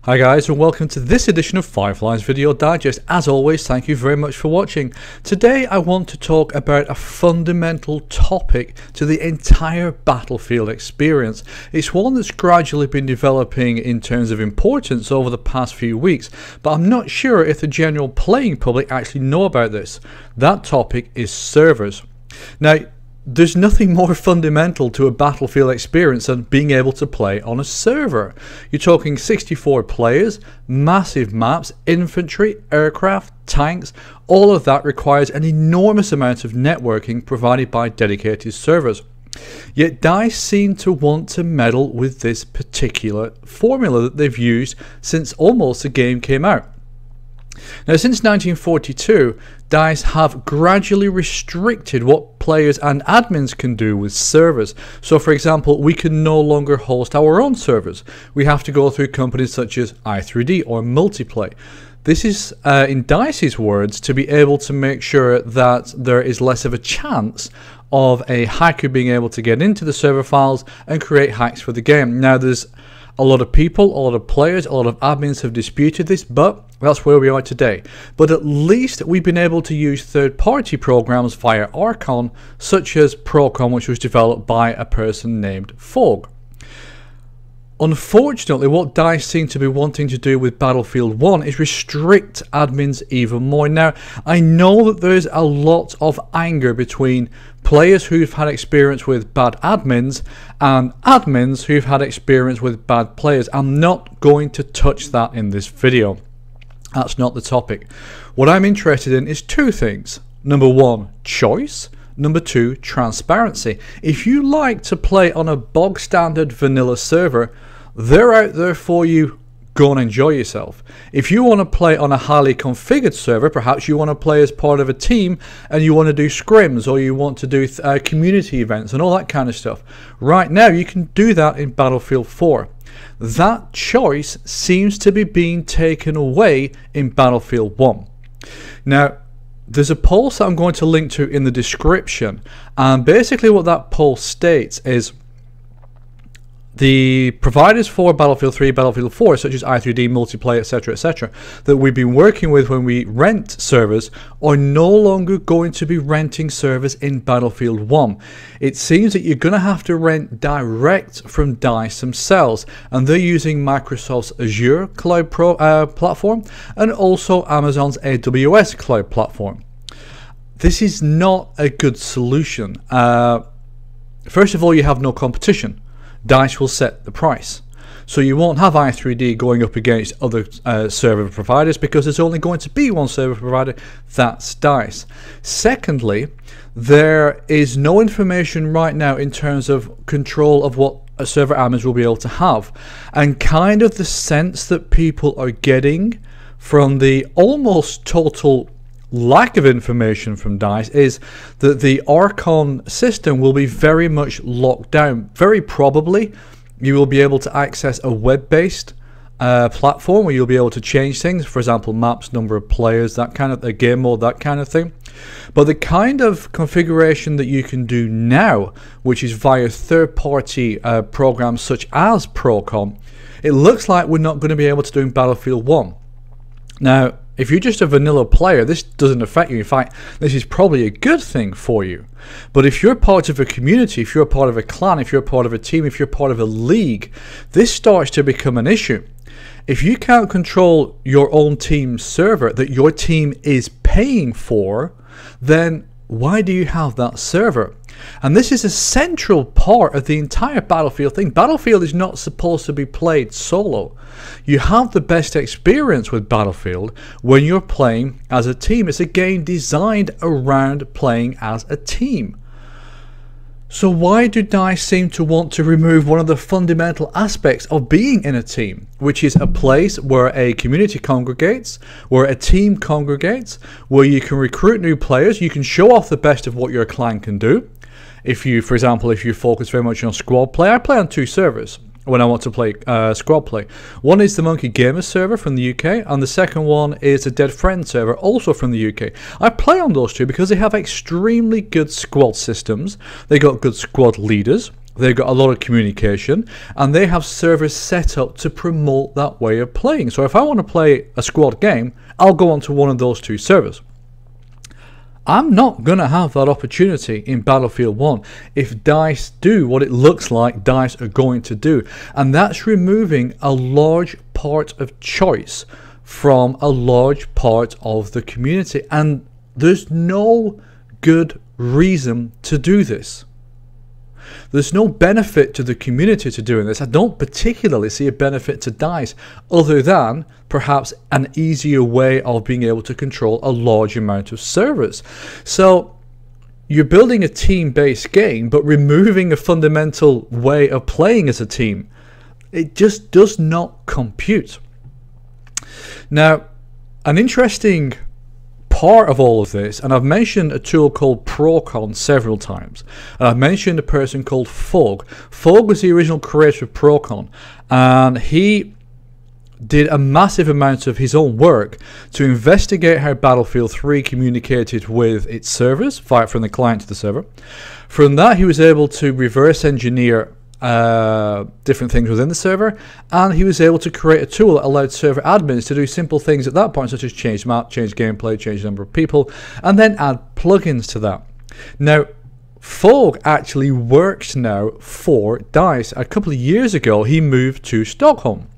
Hi guys, and welcome to this edition of Phyrefli's Video Digest. As always, thank you very much for watching. Today I want to talk about a fundamental topic to the entire Battlefield experience. It's one that's gradually been developing in terms of importance over the past few weeks, but I'm not sure if the general playing public actually know about this. That topic is servers. Now, there's nothing more fundamental to a Battlefield experience than being able to play on a server. You're talking 64 players, massive maps, infantry, aircraft, tanks. All of that requires an enormous amount of networking provided by dedicated servers. Yet DICE seem to want to meddle with this particular formula that they've used since almost the game came out. Now, since 1942, DICE have gradually restricted what players and admins can do with servers. So, for example, we can no longer host our own servers. We have to go through companies such as i3D or Multiplay. This is, in DICE's words, to be able to make sure that there is less of a chance of a hacker being able to get into the server files and create hacks for the game. Now, there's a lot of people, a lot of players, a lot of admins have disputed this, but that's where we are today. But at least we've been able to use third-party programs via Archon, such as Procon, which was developed by a person named Fogg. Unfortunately, what DICE seem to be wanting to do with Battlefield 1 is restrict admins even more. Now, I know that there's a lot of anger between players who've had experience with bad admins and admins who've had experience with bad players. I'm not going to touch that in this video. That's not the topic. What I'm interested in is two things. Number one, choice. Number two, transparency. If you like to play on a bog standard vanilla server, they're out there for you. Go and enjoy yourself. If you want to play on a highly configured server, perhaps you want to play as part of a team and you want to do scrims or you want to do community events and all that kind of stuff. Right now you can do that in Battlefield 4. That choice seems to be being taken away in Battlefield 1. Now, there's a post that I'm going to link to in the description, and basically what that post states is the providers for Battlefield 3, Battlefield 4, such as i3D, Multiplayer, etc., that we've been working with when we rent servers, are no longer going to be renting servers in Battlefield 1. It seems that you're going to have to rent direct from DICE themselves, and they're using Microsoft's Azure cloud platform and also Amazon's AWS cloud platform. This is not a good solution. First of all, you have no competition. DICE will set the price. So you won't have i3D going up against other server providers because there's only going to be one server provider, that's DICE. Secondly, there is no information right now in terms of control of what a server admins will be able to have. And kind of the sense that people are getting from the almost total lack of information from DICE is that the Archon system will be very much locked down. Very probably you will be able to access a web-based platform where you'll be able to change things, for example maps, number of players, that kind of game mode, that kind of thing. But the kind of configuration that you can do now, which is via third-party programs such as Procon, it looks like we're not going to be able to do in Battlefield 1. Now, if you're just a vanilla player, this doesn't affect you. In fact, this is probably a good thing for you. But if you're part of a community, if you're part of a clan, if you're part of a team, if you're part of a league, this starts to become an issue. If you can't control your own team's server that your team is paying for, then why do you have that server? And this is a central part of the entire Battlefield thing. Battlefield is not supposed to be played solo. You have the best experience with Battlefield when you're playing as a team. It's a game designed around playing as a team. So why do DICE seem to want to remove one of the fundamental aspects of being in a team, which is a place where a community congregates, where a team congregates, where you can recruit new players, you can show off the best of what your clan can do. If you, for example, if you focus very much on squad play, I play on two servers when I want to play squad play. One is the Monkey Gamer server from the UK, and the second one is a Dead Friend server, also from the UK. I play on those two because they have extremely good squad systems. They got good squad leaders. they've got a lot of communication, and they have servers set up to promote that way of playing. So if I want to play a squad game, I'll go onto one of those two servers. I'm not going to have that opportunity in Battlefield 1 if DICE do what it looks like DICE are going to do. And that's removing a large part of choice from a large part of the community. And there's no good reason to do this. There's no benefit to the community to doing this. I don't particularly see a benefit to DICE other than perhaps an easier way of being able to control a large amount of servers. So you're building a team-based game but removing a fundamental way of playing as a team. It just does not compute. Now, an interesting part of all of this, and I've mentioned a tool called Procon several times, and I've mentioned a person called Fog. Fog was the original creator of Procon, and he did a massive amount of his own work to investigate how Battlefield 3 communicated with its servers, from the client to the server. From that, he was able to reverse engineer different things within the server, and he was able to create a tool that allowed server admins to do simple things at that point, such as change map, change gameplay, change the number of people, and then add plugins to that. Now, Fog actually works now for DICE. A couple of years ago, he moved to Stockholm.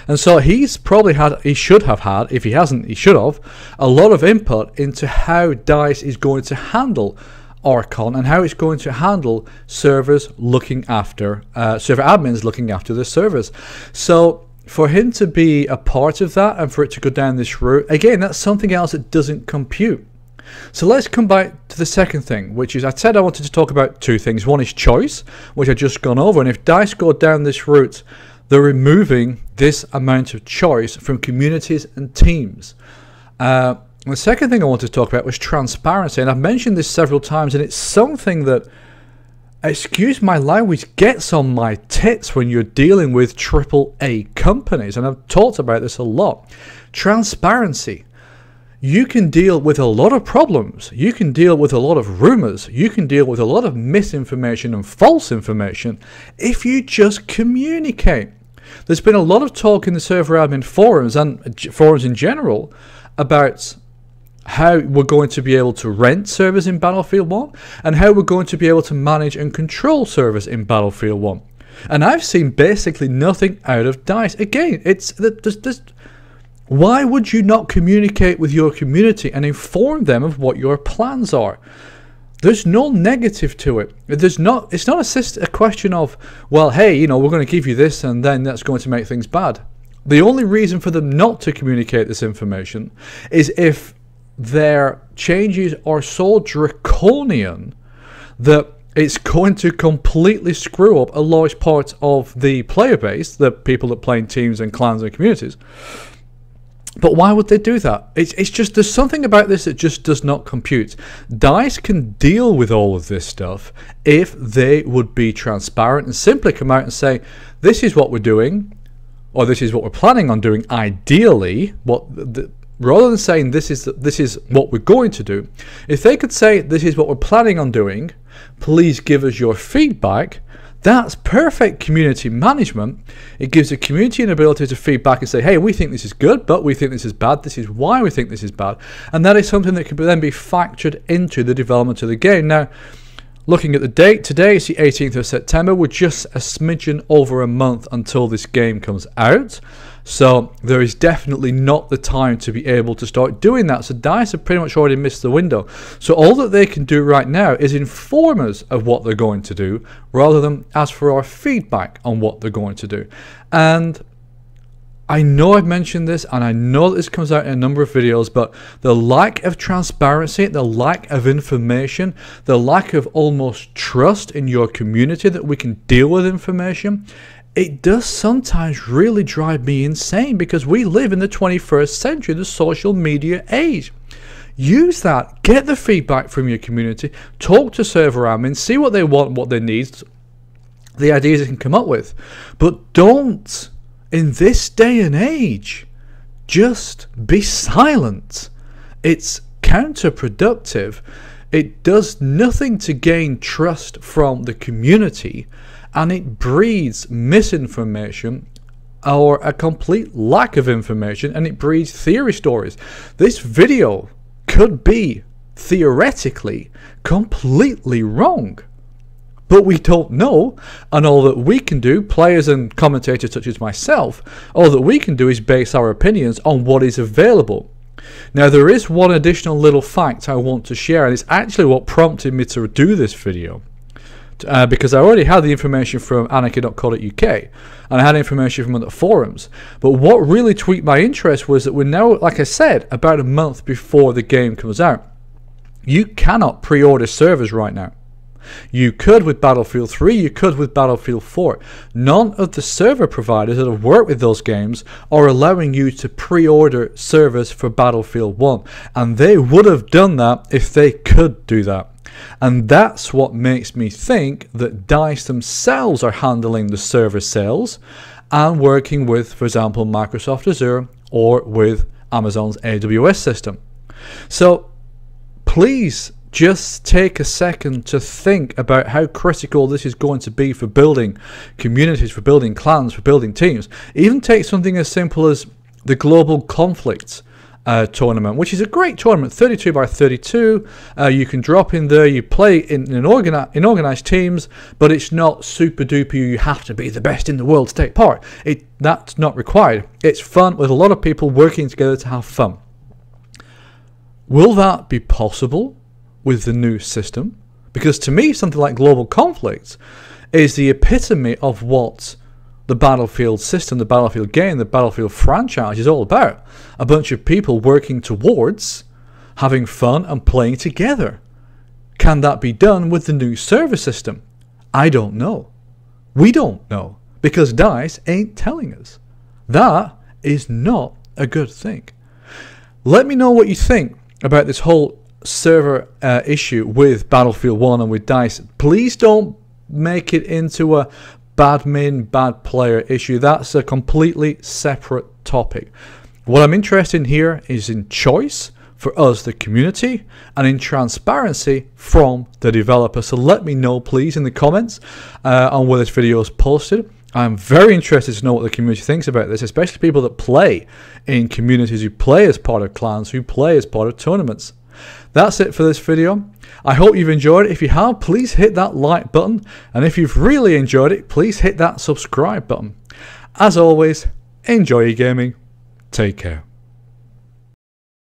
And so he's probably had, he should have had, if he hasn't, he should have, a lot of input into how DICE is going to handle Archon and how it's going to handle servers looking after, server admins looking after the servers. So for him to be a part of that and for it to go down this route, again, that's something else that doesn't compute. So let's come back to the second thing, which is, I said I wanted to talk about two things. One is choice, which I've just gone over, and if DICE go down this route, they're removing this amount of choice from communities and teams. The second thing I wanted to talk about was transparency, and I've mentioned this several times, and it's something that, excuse my language, gets on my tits when you're dealing with AAA companies, and I've talked about this a lot. Transparency. You can deal with a lot of problems, you can deal with a lot of rumors, you can deal with a lot of misinformation and false information if you just communicate. There's been a lot of talk in the server admin forums and forums in general about how we're going to be able to rent servers in Battlefield 1 and how we're going to be able to manage and control servers in Battlefield 1. And I've seen basically nothing out of DICE. Again, it's why would you not communicate with your community and inform them of what your plans are? There's no negative to it. It's not a question of, well, hey, you know, we're going to give you this and then that's going to make things bad. The only reason for them not to communicate this information is if their changes are so draconian that it's going to completely screw up a large part of the player base, the people that play in teams and clans and communities. But why would they do that? It's just, there's something about this that just does not compute. DICE can deal with all of this stuff if they would be transparent and simply come out and say, this is what we're doing, or this is what we're planning on doing ideally, rather than saying this is what we're going to do. If they could say, this is what we're planning on doing, please give us your feedback, that's perfect community management. It gives the community an ability to feedback and say, hey, we think this is good, but we think this is bad. This is why we think this is bad. And that is something that can then be factored into the development of the game. Now, looking at the date, today is the 18th of September. We're just a smidgen over a month until this game comes out. So there is definitely not the time to be able to start doing that. So DICE have pretty much already missed the window. So all that they can do right now is inform us of what they're going to do rather than ask for our feedback on what they're going to do. And I know I've mentioned this and I know that this comes out in a number of videos, but the lack of transparency, the lack of information, the lack of almost trust in your community that we can deal with information, it does sometimes really drive me insane because we live in the 21st century, the social media age. Use that, get the feedback from your community, talk to server admins, see what they want, what they need, the ideas they can come up with. But don't, in this day and age, just be silent. It's counterproductive. It does nothing to gain trust from the community, and it breeds misinformation or a complete lack of information, and it breeds theory stories. This video could be theoretically completely wrong, but we don't know, and all that we can do, players and commentators such as myself, all that we can do is base our opinions on what is available. Now, there is one additional little fact I want to share, and it's actually what prompted me to do this video. Because I already had the information from anarchy.co.uk, and I had information from other forums. But what really tweaked my interest was that we're now, like I said, about a month before the game comes out. You cannot pre-order servers right now. You could with Battlefield 3, you could with Battlefield 4. None of the server providers that have worked with those games are allowing you to pre-order servers for Battlefield 1. And they would have done that if they could do that. And that's what makes me think that DICE themselves are handling the server sales and working with, for example, Microsoft Azure or with Amazon's AWS system. So please just take a second to think about how critical this is going to be for building communities, for building clans, for building teams. Even take something as simple as the Global Conflict tournament, which is a great tournament, 32 by 32. You can drop in there, you play in organized teams, but it's not super duper. You have to be the best in the world to take part. That's not required. It's fun with a lot of people working together to have fun. Will that be possible with the new system? Because to me, something like Global Conflict is the epitome of what the Battlefield system, the Battlefield game, the Battlefield franchise is all about. A bunch of people working towards having fun and playing together. Can that be done with the new server system? I don't know. We don't know, because DICE ain't telling us. That is not a good thing. Let me know what you think about this whole server issue with Battlefield 1 and with DICE. Please don't make it into a bad min, bad player issue. That's a completely separate topic. What I'm interested in here is in choice for us, the community, and in transparency from the developer. So let me know, please, in the comments on where this video is posted. I'm very interested to know what the community thinks about this, especially people that play in communities, who play as part of clans, who play as part of tournaments. That's it for this video. I hope you've enjoyed it. If you have, please hit that like button. And if you've really enjoyed it, please hit that subscribe button. As always, enjoy your gaming. Take care.